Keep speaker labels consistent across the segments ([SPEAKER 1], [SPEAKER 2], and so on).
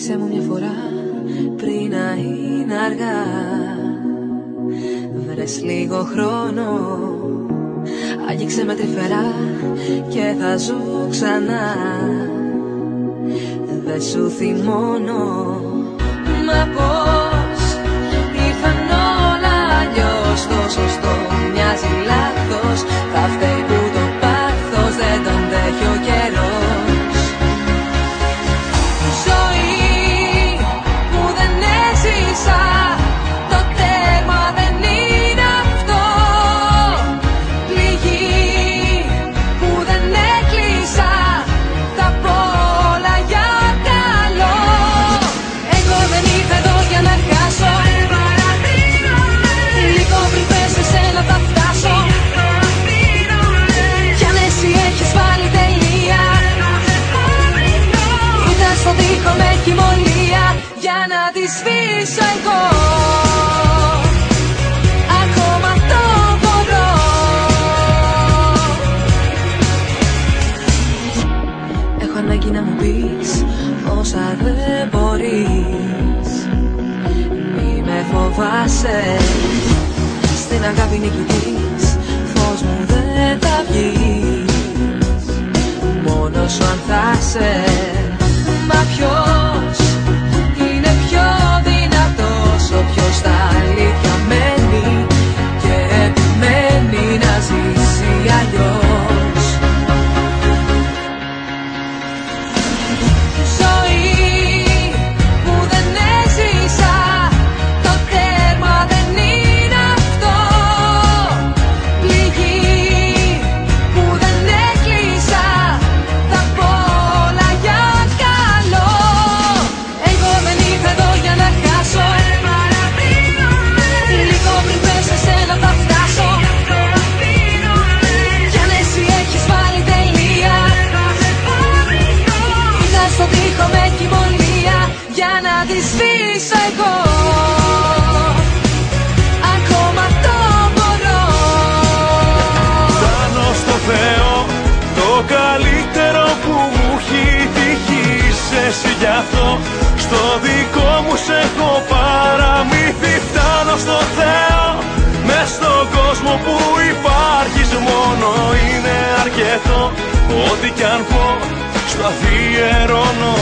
[SPEAKER 1] Φίλησέ μου μια φορά πριν να είναι αργά. Βρες λίγο χρόνο, άγγιξε με τρυφερά και θα ζω ξανά. Δε σου θυμώνω, μα πώς ήρθαν όλα αλλιώς. Το σωστό μοιάζει λάθος, θα φταίει που το πάθος δεν τον δέχει ο καιρός. Ζωή που δεν έζησα, το τέρμα δεν είναι αυτό. Πληγή που δεν έκλεισα, τα πω όλα για καλό. Εγώ δεν ήρθα εδώ για να χάσω, λίγο πριν πες σε σένα θα φτάσω. Κι αν εσύ έχεις βάλει τελεία, ήταν στον τοίχο με κοιμωλία για να τη σβήσω εγώ. Ακόμα το μπορώ. Έχω ανάγκη να μου πεις όσα δεν μπορείς. Μη με φοβάσαι, στην αγάπη νικητής, φως μου δεν θα βγεις. Μόνος σου αν θα σε. Μα ποιος είναι πιο δυνατός, όποιος στα αλήθεια μένει και επιμένει να ζήσει αλλιώς. Ζωή που δεν έζησα, το τέρμα δεν είναι αυτό. Πληγή που δεν έκλεισα, θα πω όλα για καλό. Εγώ δεν ήρθα εδώ για να χάσω, λίγο πριν πες σε σένα θα φτάσω. Κι αν εσύ έχεις βάλει τελεία, ήταν στον τοίχο με κοιμωλία για να τη σβήσω εγώ. Ακόμα το μπορώ.
[SPEAKER 2] Φτάνω στο Θεό, το καλύτερο που μου έχει τύχει είσαι εσύ γι' αυτό. Στο δικό μου σε έχω παραμύθι. Φτάνω στο Θεό, μες στον κόσμο που υπάρχεις μόνο είναι αρκετό. Ό,τι κι αν πω, στο αφιερώνω.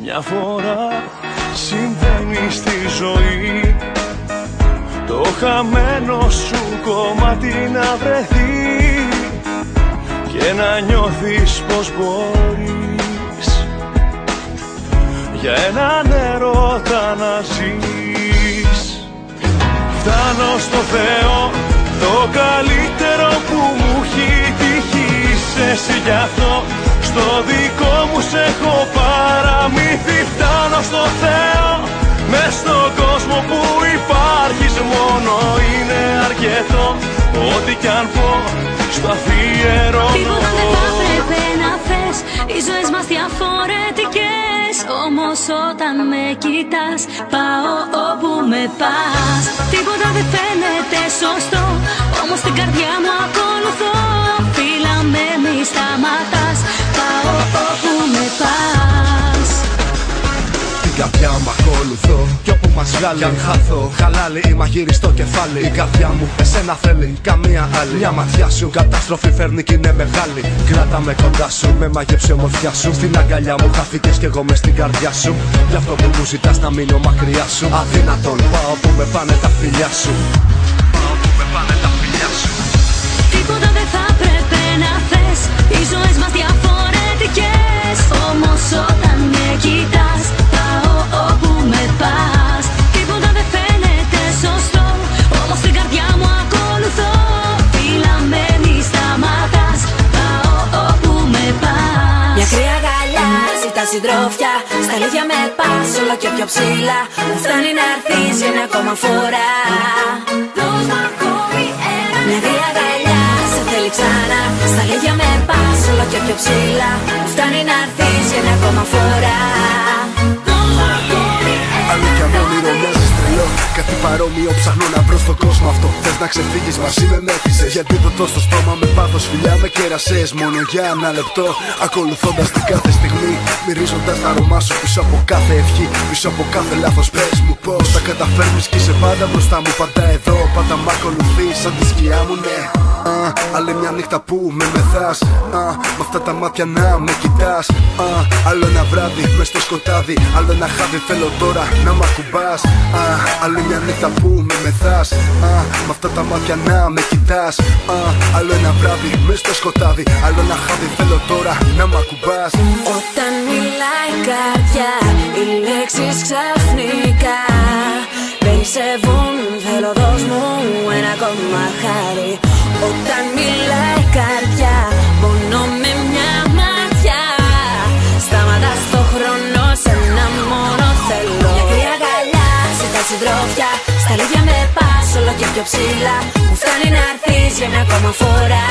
[SPEAKER 2] Μια φορά συμβαίνει στη ζωή, το χαμένο σου κομμάτι να βρεθεί και να νιώθεις πως μπορείς για έναν έρωτα να ζεις. Φτάνω στο Θεό, το καλύτερο που μου έχει τύχει είσαι εσύ γι' αυτό. Στο δικό μου σε έχω παραμύθι. Φτάνω στο Θεό, μες στον κόσμο που υπάρχεις μόνο είναι αρκετό. Ό,τι κι αν πω, στο αφιερώνω.
[SPEAKER 3] Τίποτα δεν θα πρέπει να θες, οι ζωές μας διαφορετικές. Όμως όταν με κοιτάς, πάω όπου με πας. Τίποτα δεν φαίνεται σωστό, όμως την καρδιά μου ακολουθώ. Φίλα με μη σταματάς, πάω όπου με πας.
[SPEAKER 4] Την καρδιά μου ακολουθώ κι όπου μας βγάλει. Κι αν χάθω, χαλάλι ή μαγείριστο κεφάλι. Η καρδιά μου εσένα θέλει, καμία άλλη. Μια ματιά σου καταστροφή φέρνει κι είναι μεγάλη. Κράτα με κοντά σου, με μαγεύσει ομορφιά σου. Στην αγκαλιά μου χάθηκες κι εγώ μες στην καρδιά σου. Γι' αυτό που μου ζητάς να μείνω μακριά σου. Αδύνατον, πάω που με πάνε τα φιλιά σου. Πάω που με πάνε τα φιλιά σου.
[SPEAKER 3] Τίποτα δεν θα πρέπει να θες, οι ζωές μας διαφορετικές. Όμως όταν με κοιτάς, πάω όπου με πας. Τίποτα δεν φαίνεται σωστό, όμως την καρδιά μου ακολουθώ. Φίλα με μη σταματάς, πάω όπου με πας.
[SPEAKER 5] Μια κρύα αγκαλιά, ζητά συντρόφια. Στα αλήθεια με πας όλο και πιο ψηλά. Δεν φτάνει να έρθεις για μια ακόμα φορά. Δώσ' μ' ακόμη ένα. Μια κρύα αγκαλιά, σε θέλει θέλει ξανά. Στα αλήθεια με πας όλο και πιο ψηλά. Φτάνει να έρθεις για μια ακόμα φορά.
[SPEAKER 4] Αλήθεια με όνειρο μοιάζεις τρελό. Κάτι παρόμοιο ψάχνω να βρω στον κόσμο αυτό. Θες να ξεφύγεις μαζί με μέθησες. Γιατί δωτώ στο στόμα με πάθος φιλιά με κερασές. Μόνο για ένα λεπτό ακολουθώντας την κάθε στιγμή. Μυρίζοντας τα αρώμα σου πίσω από κάθε ευχή. Πίσω από κάθε λάθος πες μου πως τα καταφέρνεις κι είσαι πάντα μπροστά μου. Πάντα εδώ, πάντα μ' ακολουθείς σαν τη σκιά μου, ναι. Άλλη μια νύχτα που με μεθάς. Μ' αυτά τα μάτια να με κοιτάς. Άλλο ένα βράδυ μες στο σκοτάδι. Άλλο ένα χάδι θέλω τώρα να μ' ακουμπάς. Άλλη μια νύχτα που με μεθάς. Μ' αυτά τα μάτια να με κοιτάς. Άλλο ένα βράδυ μες στο σκοτάδι. Άλλο ένα χάδι θέλω τώρα να μ' ακουμπάς.
[SPEAKER 5] Όταν μιλάει η καρδιά, οι λέξεις ξαφνικά περισσεύουν, θέλω δώσ' μου ένα ακόμα χάρη. Όταν μιλάει η καρδιά, μόνο με μια ματιά σταματάς το χρόνο σε ένα μόνο θέλω. Μια κρύα αγκαλιά, ζητάς συντρόφια. Στα αλήθεια με πας όλο και πιο ψηλά. Μου φτάνει να έρθεις για μια ακόμα φορά.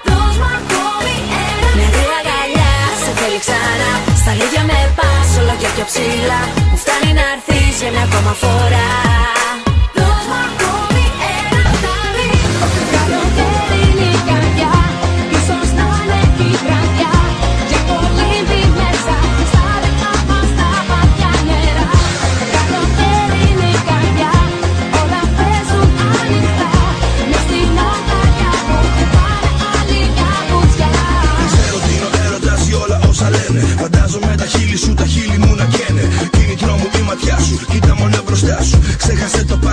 [SPEAKER 5] Δώσ' μου ακόμη ένα. Μια κρύα αγκαλιά, σε θέλει ξανά. Στα αλήθεια με πας όλο και πιο ψηλά. Μου φτάνει να έρθεις για μια ακόμα φορά. Δώσ' μου ακόμη ένα χάδι.
[SPEAKER 3] Καλοκαίρι είναι η καρδιά, ίσως να είναι η βραδιά. Για κολύμπι μέσα στα δικά μας τα βαθιά νερά. Καλοκαίρι είναι η καρδιά, όλα παίζουν ανοιχτά. Μες στην αγκαλιά μου χτυπάνε άλλη μια βουτσιά.
[SPEAKER 6] Ξέρω τι είναι ο έρωτας ή όλα όσα λένε. Φαντάζομαι τα χείλη σου, τα χείλη μου να καίνε. Είναι η δρόμου η ματιά σου, κοίτα μόνο μπροστά σου. Ξέχασε το παρα